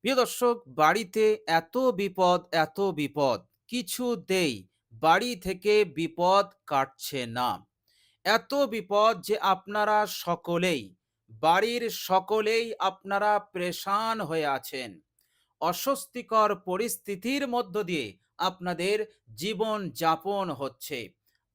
প্রিয় দর্শক, বাড়িতে এত বিপদ কিছুতেই বাড়ি থেকে বিপদ কাটছে না। এত বিপদ যে আপনারা সকলেই, বাড়ির সকলেই আপনারা পেরেশান হয়ে আছেন। অস্বস্তিকর পরিস্থিতির মধ্য দিয়ে আপনাদের জীবন যাপন হচ্ছে।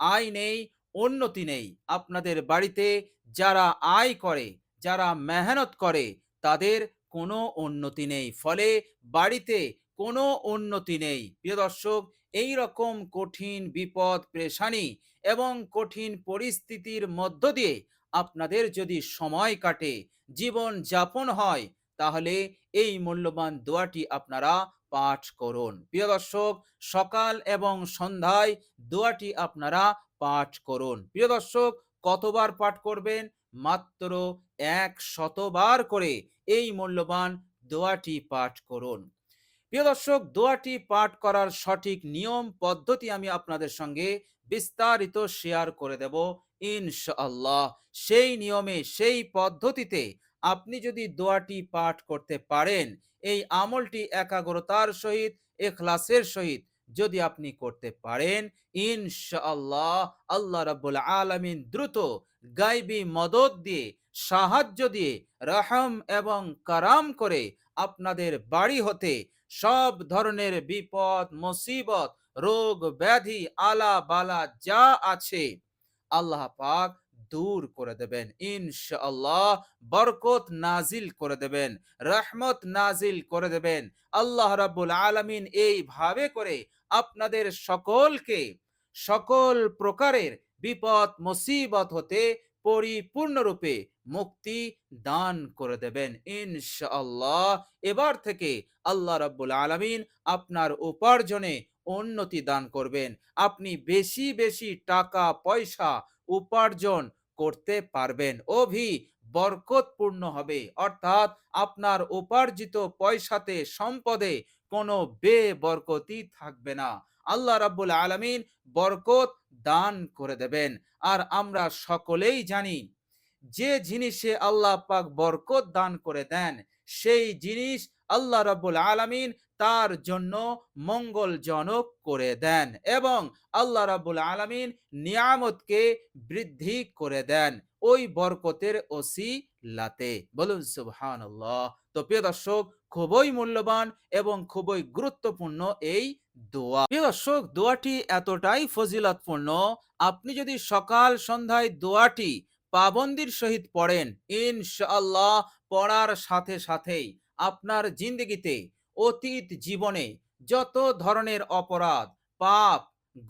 আয় নেই, উন্নতি নেই। আপনাদের বাড়িতে যারা আয় করে, যারা মেহনত করে, তাদের কোনো উন্নতি নেই। ফলে বাড়িতে কোনো উন্নতি নেই। প্রিয় দর্শক, এই রকম কঠিন বিপদ পেরেশানি এবং কঠিন পরিস্থিতির মধ্য দিয়ে আপনাদের যদি সময় কাটে, জীবন যাপন হয়, তাহলে এই মূল্যবান দোয়াটি আপনারা পাঠ করুন। প্রিয় দর্শক, সকাল এবং সন্ধ্যায় দোয়াটি আপনারা পাঠ করুন। প্রিয় দর্শক, কতবার পাঠ করবেন? মাত্র ১০০ বার করে এই মূল্যবান দোয়াটি পাঠ করুন। প্রিয় দর্শক, দোয়াটি পাঠ করার সঠিক নিয়ম পদ্ধতি আমি আপনাদের সঙ্গে বিস্তারিত শেয়ার করে দেব ইনশাআল্লাহ। সেই নিয়মে, সেই পদ্ধতিতে আপনি যদি দোয়াটি পাঠ করতে পারেন, এই আমলটি একাগ্রতার সহিত, এখলাসের সহিত যদি আপনি করতে পারেন, ইনশাআল্লাহ আল্লাহ রাব্বুল আলামিন দ্রুত গায়বী মদদ দিয়ে, সাহায্য দিয়ে, রহম এবং কারাম করে আপনাদের বাড়ি হতে সব ধরনের বিপদ, মুসিবত, রোগ, ব্যাধি, আলা বালা যা আছে আল্লাহ পাক দূর করে দেবেন ইনশাআল্লাহ। বরকত নাজিল করে দেবেন, রহমত নাজিল করে দেবেন। আল্লাহ রাব্বুল আলামিন এইভাবে করে আপনাদের সকলকে সকল প্রকারের বিপদ মুসিবত হতে পরিপূর্ণরূপে মুক্তি দান করে দেবেন ইনশাআল্লাহ। এবার থেকে আল্লাহ রাব্বুল আলামিন আপনার উপার্জনে উন্নতি দান করবেন। আপনি বেশি বেশি টাকা পয়সা উপার্জন করতে পারবেন। বরকতপূর্ণ হবে, অর্থাৎ আপনার উপার্জিত পয়সাতে, সম্পদে কোনো বেবরকতি থাকবে না। আল্লাহ রাব্বুল আলামিন বরকত দান করে দেবেন। আর আমরা সকলেই জানি, যে জিনিসে আল্লাহ পাক বরকত দান করে দেন, সেই জিনিস আল্লাহ রাব্বুল আলামিন তার জন্য মঙ্গলজনক করে দেন এবং আল্লাহ রাব্বুল আলামিন নিয়ামতকে বৃদ্ধি করে দেন ওই বরকতের ওসিলাতে। বলুন সুবহানাল্লাহ। তো প্রিয় দর্শক, খুবই মূল্যবান এবং খুবই গুরুত্বপূর্ণ এই দোয়া। প্রিয় দর্শক, দোয়াটি এতটাই ফজিলতপূর্ণ, আপনি যদি সকাল সন্ধ্যায় দোয়াটি পাবন্দির সহিত পড়েন, ইনশাআল্লাহ পড়ার সাথে সাথেই আপনার জিন্দগিতে, অতীত জীবনে যত ধরনের অপরাধ, পাপ,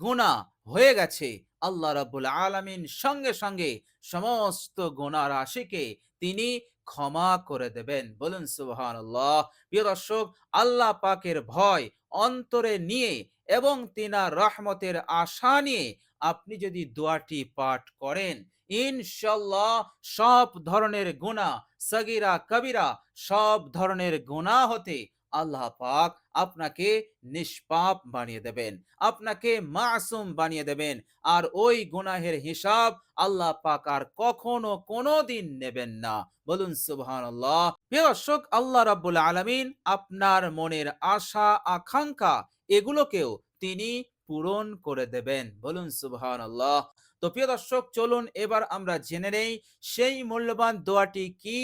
গুনাহ হয়ে গেছে, আল্লাহ রাব্বুল আলামিন সঙ্গে সঙ্গে সমস্ত গুনাহ রাশিকে তিনি ক্ষমা করে দেবেন। বলুন সুবহানাল্লাহ। প্রিয় দর্শক, আল্লাহ পাকের ভয় অন্তরে নিয়ে এবং তিনার রহমতের আশা নিয়ে আপনি যদি দোয়াটি পাঠ করেন, ইনশাআল্লাহ সব ধরনের গুনাহ, সগীরা কবিরা সব ধরনের গুনাহ হতে আল্লাহ পাক আপনাকে নিষ্পাপ বানিয়ে দেবেন, আপনাকে মাসুম বানিয়ে দেবেন। আর ওই গুনাহের হিসাব আল্লাহ পাক আর কখনো কোনোদিন নেবেন না। বলুন সুবহানাল্লাহ। প্রিয় দর্শক, আল্লাহ রাব্বুল আলামিন আপনার মনের আশা আকাঙ্ক্ষা এগুলোকেও তিনি পূরণ করে দেবেন। বলুন সুবহানাল্লাহ। তো প্রিয় দর্শক, চলুন এবার আমরা জেনে নেই সেই মূল্যবান দোয়াটি কি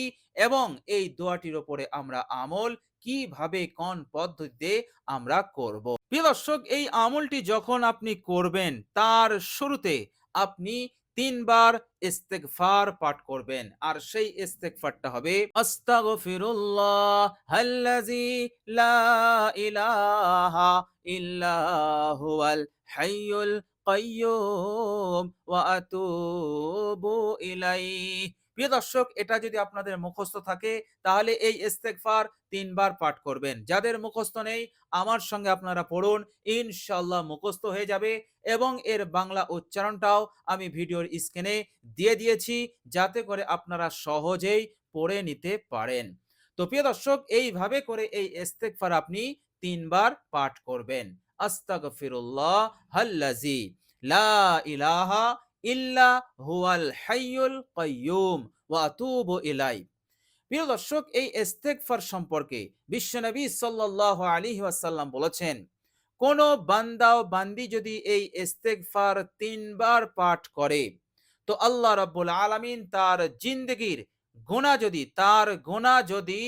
এবং এই দোয়াটির উপরে আমরা আমল কিভাবে, কোন পদ্ধতিতে আমরা করব। প্রিয় দর্শক, এই আমলটি যখন আপনি করবেন, তার শুরুতে আপনি ৩ বার ইস্তেগফার পাঠ করবেন। আর সেই ইস্তেগফারটা হবে আস্তাগফিরুল্লাহ আল্লাযী লা ইলাহা ইল্লা হুয়াল হাইয়ুল কাইয়্যুম ওয়া আতুবু ইলাইহি। প্রিয় দর্শক, এটা যদি আপনাদের মুখস্থ থাকে তাহলে এই ইস্তেগফার ৩ বার পাঠ করবেন। যাদের মুখস্থ নেই, আমার সঙ্গে আপনারা পড়ুন, ইনশাআল্লাহ মুখস্থ হয়ে যাবে। এবং এর বাংলা উচ্চারণটাও আমি ভিডিওর স্ক্রিনে দিয়ে দিয়েছি, যাতে করে আপনারা সহজেই পড়ে নিতে পারেন। তো প্রিয় দর্শক, এইভাবে করে এই ইস্তেগফার আপনি ৩ বার পাঠ করবেন। আস্তাগফিরুল্লাহ আল্লাযী লা ইলাহা ইল্লা হুয়াল হাইয়ুল কাইয়্যুম ওয়া আতুবু ইলাইহি। প্রিয় দর্শক, এই ইস্তেগফার সম্পর্কে বিশ্বনবী সাল্লাল্লাহু আলাইহি ওয়াসাল্লাম বলেছেন, কোন বান্দা ও বান্দি যদি এই ইস্তেগফার ৩ বার পাঠ করে, তো আল্লাহ রাব্বুল আলামিন তার গুনাহ যদি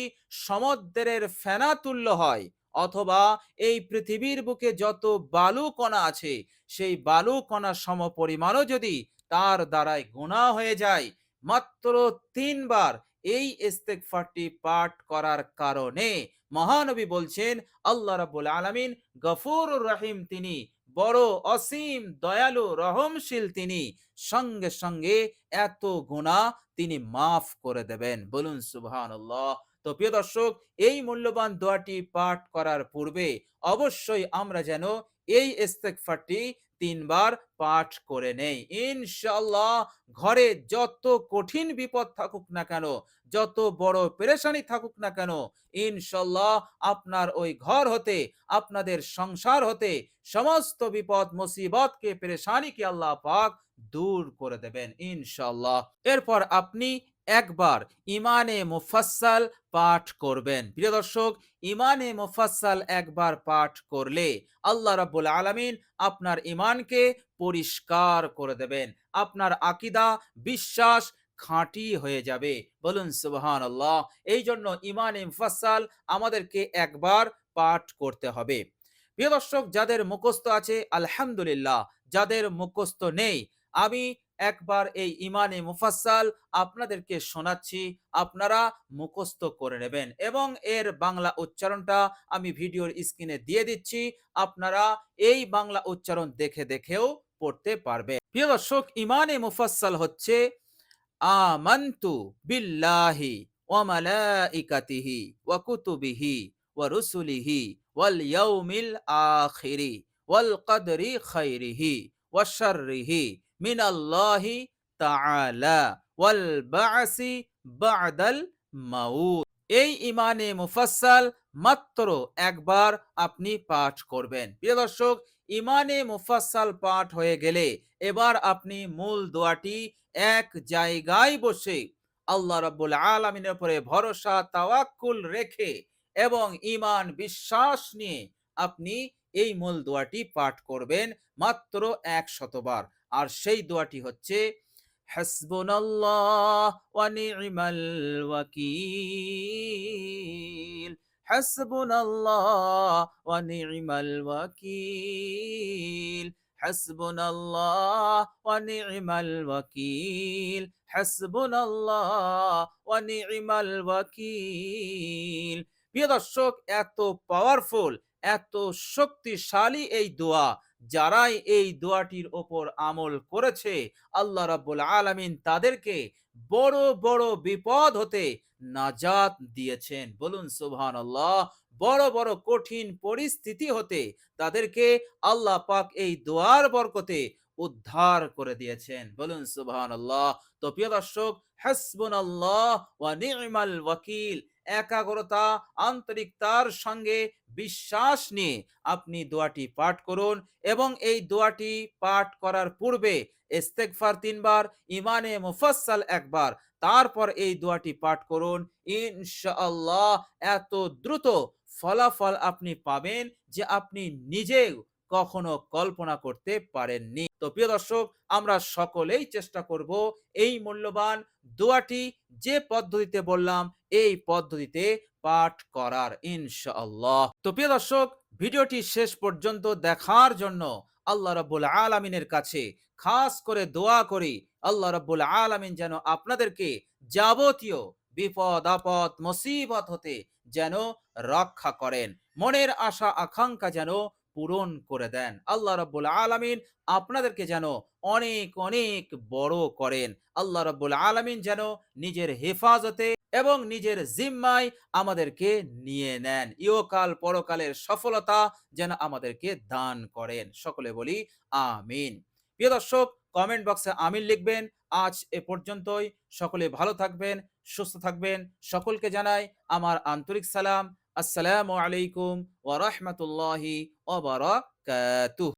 সমুদ্রের ফেনা তুল্য হয়, অথবা এই পৃথিবীর বুকে যত বালু কণা আছে সেই বালু কণা সমপরিমাণও যদি তার দ্বারাই গুনাহ হয়ে যায়, মাত্র ৩ বার এই ইস্তেগফারটি পাঠ করার কারণে মহানবী বলছেন আল্লাহ রাব্বুল আলামিন গফুরুর রহিম, তিনি বড় অসীম দয়ালু রহমশীল, তিনি সঙ্গে সঙ্গে এত গুনাহ তিনি মাফ করে দেবেন। বলুন সুবহানাল্লাহ। তো প্রিয় দর্শক, এই মূল্যবান দোয়াটি পাঠ করার পূর্বে অবশ্যই আমরা যেন এই ইস্তেগফারটি ৩ বার পাঠ করে নেই। ইনশাআল্লাহ ঘরে যত কঠিন বিপদ থাকুক না কেন, যত বড় পেরেশানি থাকুক না কেন, ইনশাআল্লাহ আপনার ওই ঘর হতে, আপনাদের সংসার হতে সমস্ত বিপদ মুসিবতকে পেরেশানিকে আল্লাহ পাক দূর করে দেবেন ইনশাআল্লাহ। এরপর আপনি একবার ইমানে মুফাসসাল পাঠ করবেন। প্রিয় দর্শক, ইমানে মুফাসসাল একবার পাঠ করলে আল্লাহ রাব্বুল আলামিন আপনার ইমানকে পরিষ্কার করে দেবেন। আপনার আকীদা, বিশ্বাস খাঁটি হয়ে যাবে। বলুন সুবহানাল্লাহ। এই জন্য ইমানে মুফাসসাল আমাদেরকে একবার পাঠ করতে হবে। প্রিয় দর্শক, যাদের মুখস্থ আছে আলহামদুলিল্লাহ, যাদের মুখস্থ নেই, আমি একবার এই ইমানে মুফাসসাল আপনাদেরকে শোনাচ্ছি, আপনারা মুখস্থ করে নেবেন এবং এর বাংলা উচ্চারণটা আমি ভিডিওর স্ক্রিনে দিয়ে দিচ্ছি। আপনারা এই বাংলা উচ্চারণ দেখে দেখেও পড়তে পারবেন। প্রিয় দর্শক, ইমানে মুফাসসাল হচ্ছে আমানতু বিল্লাহি ওয়া মালাইকাতিহি ওয়া কুতুবিহি ওয়া রুসুলিহি ওয়াল ইয়াউমিল আখিরি ওয়াল কদরি খাইরিহি ওয়া শাররিহি মিনাল্লাহি তাআলা ওয়াল বা'সি বা'দাল মাউত। এই ইমানে মুফাসসাল মাত্র একবার আপনি পাঠ করবেন। প্রিয় দর্শক, ইমানে মুফাসসাল পাঠ হয়ে গেলে এবার আপনি মূল দোয়াটি এক জায়গায় বসে আল্লাহ রাব্বুল আলামিনের উপরে ভরসা তাওয়াক্কুল রেখে এবং ঈমান বিশ্বাস নিয়ে আপনি এই মূল দোয়াটি পাঠ করবেন মাত্র ১০০ বার। আর সেই দোয়াটি হচ্ছে হাসবুনাল্লাহ ওয়া নি'মাল ওয়াকিল, হাসবুনাল্লাহ ওয়া নি'মাল ওয়াকিল, হাসবুনাল্লাহ ওয়া নি'মাল ওয়াকিল, হাসবুনাল্লাহ ওয়া নি'মাল ওয়াকিল। প্রিয় দর্শক, এত পাওয়ারফুল, এত শক্তিশালী এই দোয়া, যারাই এই দোয়াটির ওপর আমল করেছে আল্লাহ রাব্বুল আলামিন তাদেরকে বড় বড় বিপদ হতে নাজাত দিয়েছেন। বলুন সুবহানাল্লাহ। বড় বড় কঠিন পরিস্থিতি হতে তাদেরকে আল্লাহ পাক এই দোয়ার বরকতে উদ্ধার করে দিয়েছেন। বলুন সুবহানাল্লাহ। তো প্রিয় দর্শক, হাসবুনাল্লাহ ওয়া নি'মাল ওয়াকিল, একাগ্রতা, আন্তরিকতার সঙ্গে বিশ্বাস নিয়ে আপনি দোয়াটি পাঠ করুন এবং এই দোয়াটি পাঠ করার পূর্বে ইস্তেগফার ৩ বার, ইমানে মুফাসসাল একবার, তারপর এই দোয়াটি পাঠ করুন। ইনশাআল্লাহ এত দ্রুত ফলাফল আপনি পাবেন যে আপনি নিজেও কখনো কল্পনা করতে পারেননি। তো প্রিয় দর্শক, আমরা সকলেই চেষ্টা করব এই মূল্যবান দোয়াটি যে পদ্ধতিতে বললাম এই পদ্ধতিতে পাঠ করার ইনশাআল্লাহ। তো প্রিয় দর্শক, ভিডিওটি শেষ পর্যন্ত দেখার জন্য আল্লাহ রাব্বুল আলামিনের কাছে খাস করে দোয়া করি, আল্লাহ রাব্বুল আলামিন যেন আপনাদেরকে যাবতীয় বিপদ আপদ মুসিবত হতে যেন রক্ষা করেন, মনের আশা আকাঙ্ক্ষা যেন পূরণ করে দেন। আল্লাহ রাব্বুল আলামিন আপনাদেরকে যেন অনেক অনেক বড় করেন। আল্লাহ রাব্বুল আলামিন যেন নিজের হেফাজতে এবং নিজের জিম্মায় আমাদেরকে নিয়ে নেন। ইহকাল পরকালের সফলতা যেন আমাদেরকে দান করেন। সকলে বলি আমিন। প্রিয় দর্শক, কমেন্ট বক্সে আমিন লিখবেন। আজ এ পর্যন্তই। সকলে ভালো থাকবেন, সুস্থ থাকবেন। সকলকে জানাই আমার আন্তরিক সালাম। আসসালামু আলাইকুম ওয়া রাহমাতুল্লাহি ওয়া বারাকাতুহু।